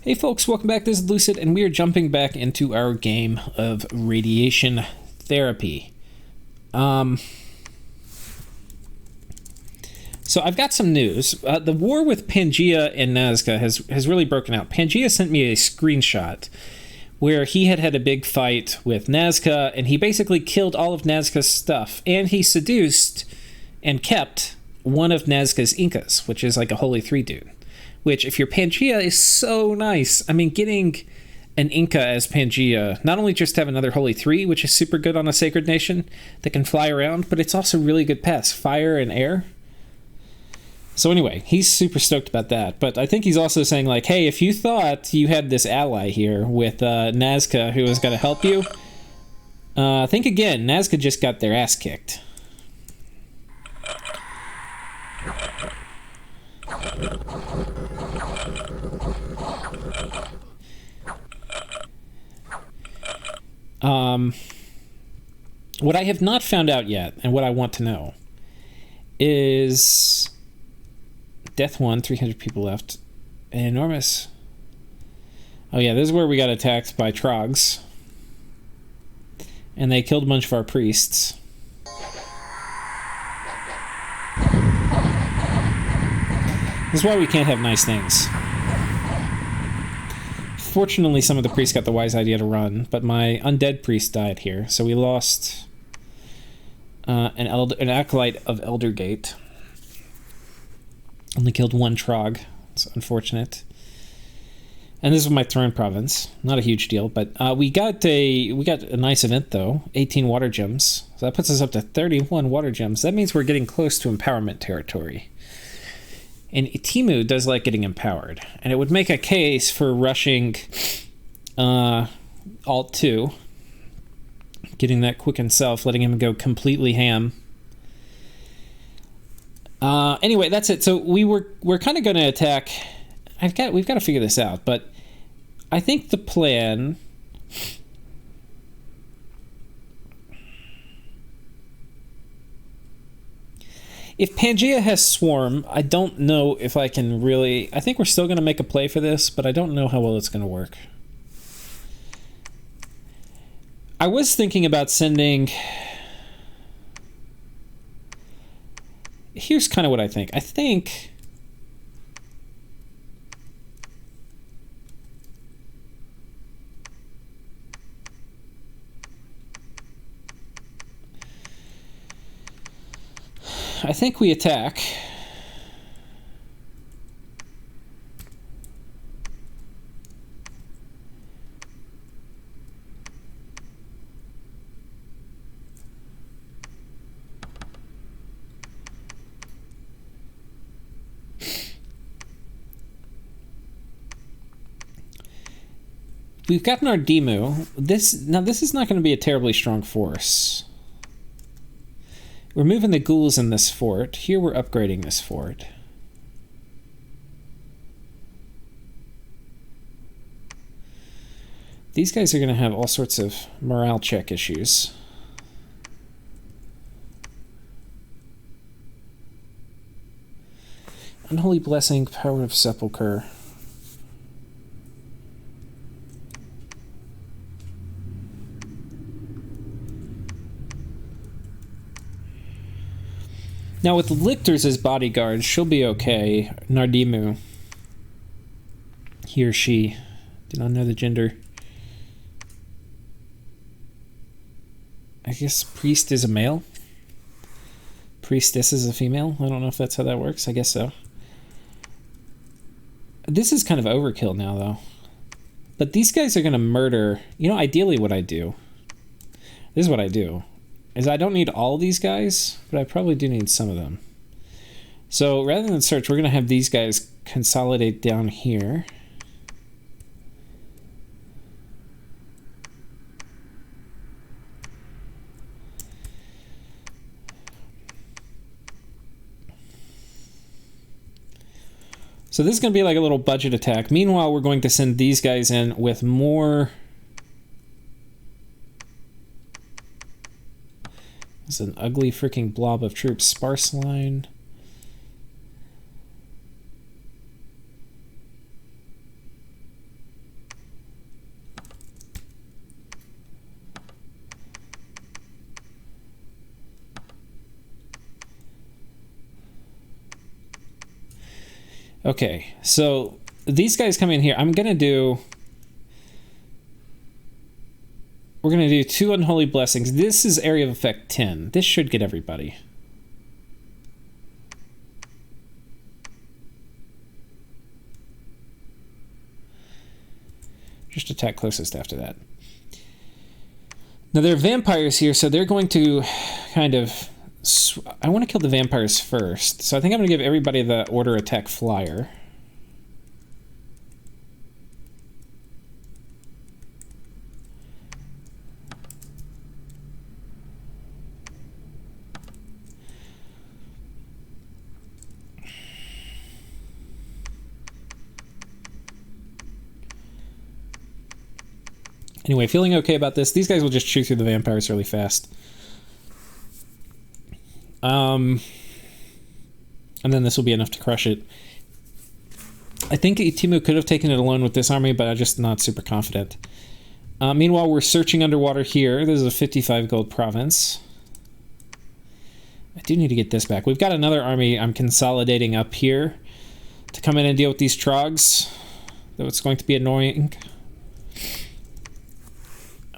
Hey folks, welcome back. This is Lucid, and we are jumping back into our game of radiation therapy. So I've got some news. The war with Pangaea and Nazca has really broken out. Pangaea sent me a screenshot where he had a big fight with Nazca, and he basically killed all of Nazca's stuff, and he seduced and kept one of Nazca's Incas, which is like a Holy Three dude. Which, if you're Pangaea, is so nice. I mean, getting an Inca as Pangaea, not only just have another Holy Three, which is super good on a Sacred Nation that can fly around, but it's also really good pests, fire and air. So anyway, he's super stoked about that. But I think he's also saying, like, hey, if you thought you had this ally here with Nazca who was going to help you, think again. Nazca just got their ass kicked. What I have not found out yet, and what I want to know, is Death 1, 300 people left. Enormous. Oh yeah, this is where we got attacked by Trogs. And they killed a bunch of our priests. This is why we can't have nice things. Fortunately, some of the priests got the wise idea to run, but my undead priest died here, so we lost an acolyte of Eldergate. Only killed one Trog. It's unfortunate. And this is my throne province. Not a huge deal, but we got a nice event though. 18 water gems. So that puts us up to 31 water gems. That means we're getting close to empowerment territory. And Timu does like getting empowered. And it would make a case for rushing Alt 2. Getting that quicken self, letting him go completely ham. Anyway, that's it. So we're kind of going to attack. We've got to figure this out, but I think the plan... If Pangaea has Swarm, I don't know if I can really... I think we're still going to make a play for this, but I don't know how well it's going to work. I was thinking about sending... Here's kind of what I think. I think... we attack. We've gotten our Demu. This is not going to be a terribly strong force. We're moving the ghouls in this fort. Here we're upgrading this fort. These guys are going to have all sorts of morale check issues. Unholy Blessing, Power of Sepulchre. Now with Lictors as bodyguards, she'll be okay. Nardimu. He or she. Do not know the gender. I guess priest is a male. Priestess is a female. I don't know if that's how that works. I guess so. This is kind of overkill now, though. But these guys are going to murder... You know, ideally what I do... This is what I do. Is I don't need all these guys, but I probably do need some of them. So rather than search, we're going to have these guys consolidate down here. So this is going to be like a little budget attack. Meanwhile, we're going to send these guys in with more... It's an ugly freaking blob of troops. Sparse line. Okay, so these guys come in here. We're going to do 2 Unholy Blessings. This is Area of Effect 10. This should get everybody. Just attack closest after that. Now, there are vampires here, so they're going to kind of... I want to kill the vampires first, so I think I'm going to give everybody the Order Attack Flyer. Anyway, feeling okay about this. These guys will just chew through the vampires really fast. And then this will be enough to crush it. I think Itimu could have taken it alone with this army, but I'm just not super confident. Meanwhile, we're searching underwater here. This is a 55 gold province. I do need to get this back. We've got another army I'm consolidating up here to come in and deal with these trogs, though it's going to be annoying.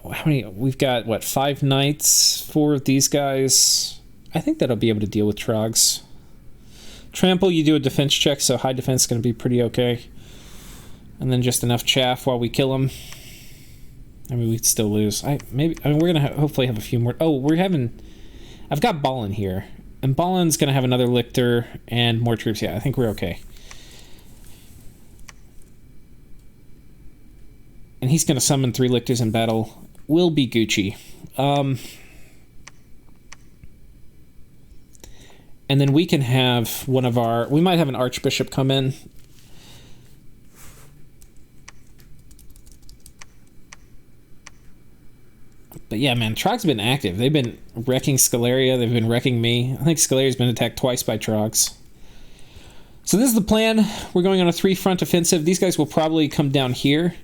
How many? We've got, what, 5 knights, 4 of these guys. I think that'll be able to deal with trogs. Trample, you do a defense check, so high defense is going to be pretty okay. And then just enough chaff while we kill them. I mean, we'd still lose. We're going to hopefully have a few more. Oh, I've got Ballin here. And Ballin's going to have another Lictor and more troops. Yeah, I think we're okay. And he's going to summon 3 Lictors in battle. We'll be Gucci. And then we can have we might have an Archbishop come in. But yeah, man, Trog's been active. They've been wrecking Scaleria. They've been wrecking me. I think Scaleria's been attacked twice by Trogs. So this is the plan. We're going on a 3-front offensive. These guys will probably come down here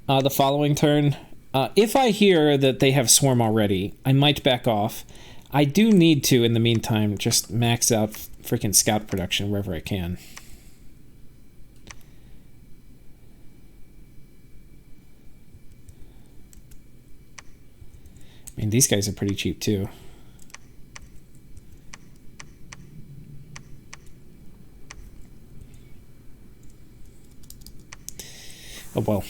the following turn. If I hear that they have Swarm already, I might back off. I do need to, in the meantime, just max out freaking scout production wherever I can. I mean, these guys are pretty cheap, too. Oh, well.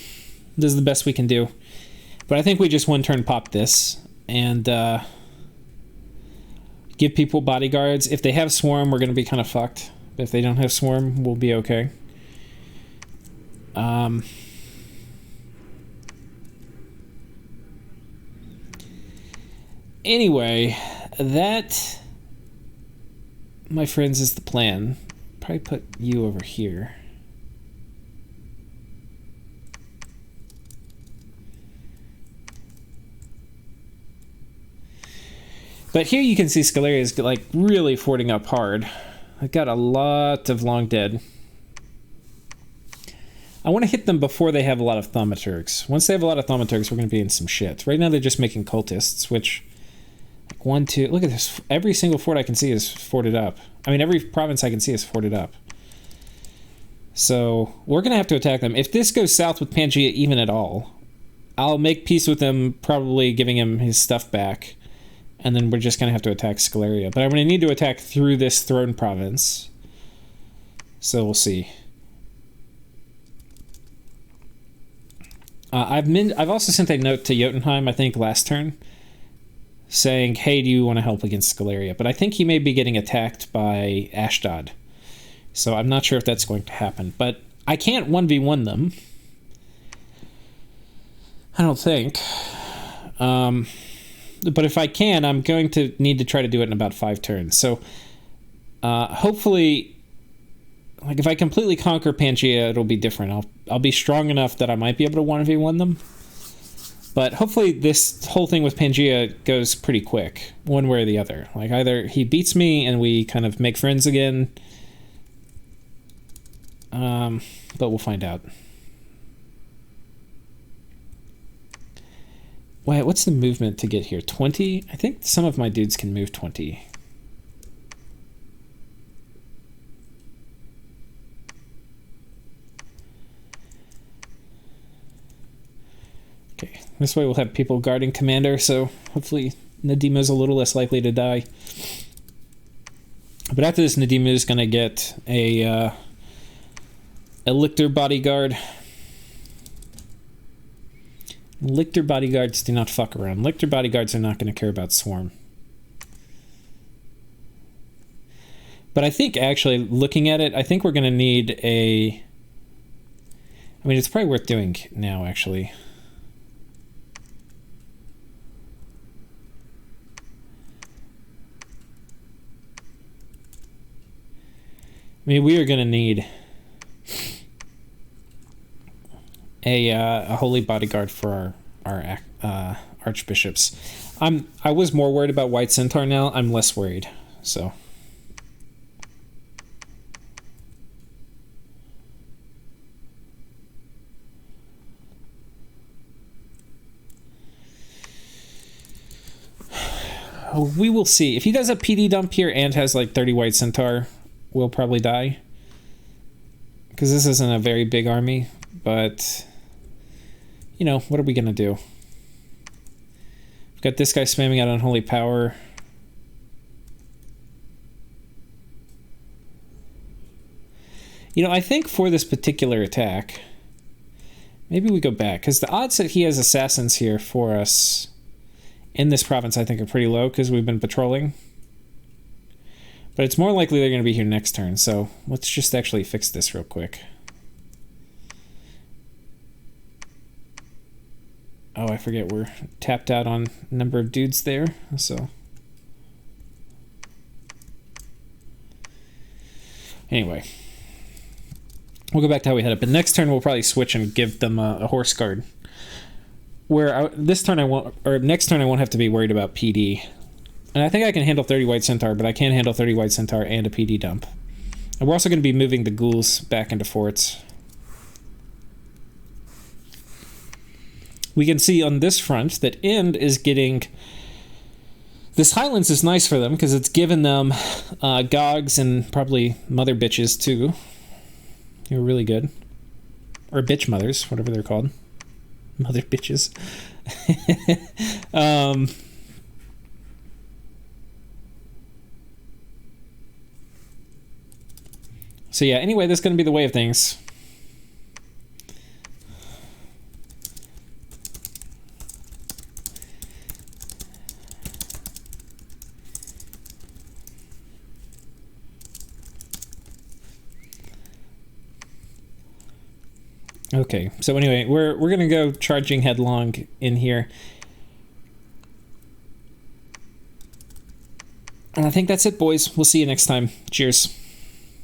This is the best we can do. But I think we just one turn pop this and give people bodyguards. If they have Swarm, we're going to be kind of fucked. But if they don't have Swarm, we'll be okay. Anyway, that, my friends, is the plan. Probably put you over here. But here you can see Scaleria is like really forting up hard. I've got a lot of long dead. I want to hit them before they have a lot of thaumaturgs. Once they have a lot of thaumaturgs, we're going to be in some shit. Right now they're just making cultists, which, like 1, 2, look at this. Every single fort I can see is forted up. I mean, every province I can see is forted up. So we're going to have to attack them. If this goes south with Pangaea even at all, I'll make peace with him, probably giving him his stuff back. And then we're just going to have to attack Scaleria. But I'm going to need to attack through this throne province. So we'll see. I've also sent a note to Jotunheim, I think, last turn, saying, hey, do you want to help against Scaleria? But I think he may be getting attacked by Ashdod. So I'm not sure if that's going to happen. But I can't 1v1 them. I don't think. But if I can, I'm going to need to try to do it in about 5 turns. So hopefully, like if I completely conquer Pangaea, it'll be different. I'll be strong enough that I might be able to 1v1 them. But hopefully this whole thing with Pangaea goes pretty quick, one way or the other. Like either he beats me and we kind of make friends again, but we'll find out. Wait, what's the movement to get here? 20? I think some of my dudes can move 20. Okay, this way we'll have people guarding Commander, so hopefully Nadima's a little less likely to die. But after this, Nadima is going to get a Lictor bodyguard. Lictor bodyguards do not fuck around. Lictor bodyguards are not going to care about Swarm. But I think, actually, looking at it, I think we're going to need a... I mean, it's probably worth doing now, actually. I mean, we are going to need a holy bodyguard for our archbishops. I was more worried about White Centaur. Now I'm less worried. So. We will see. If he does a PD dump here and has like 30 White Centaur, we'll probably die. Because this isn't a very big army, but, you know, what are we going to do? We've got this guy spamming out Unholy Power. You know, I think for this particular attack, maybe we go back, because the odds that he has assassins here for us in this province, I think, are pretty low because we've been patrolling. But it's more likely they're going to be here next turn, so let's just actually fix this real quick. Oh, I forget we're tapped out on number of dudes there, so... Anyway. We'll go back to how we had it, but next turn we'll probably switch and give them a horse guard. Where this turn I won't, or next turn I won't have to be worried about PD. And I think I can handle 30 White Centaur, but I can't handle 30 White Centaur and a PD dump. And we're also going to be moving the ghouls back into forts. We can see on this front that Ind is getting... This Highlands is nice for them, because it's given them Gogs and probably Mother Bitches, too. You're really good. Or Bitch Mothers, whatever they're called. Mother Bitches. So yeah, anyway, that's going to be the way of things. Okay, so anyway, we're going to go charging headlong in here. And I think that's it, boys. We'll see you next time. Cheers.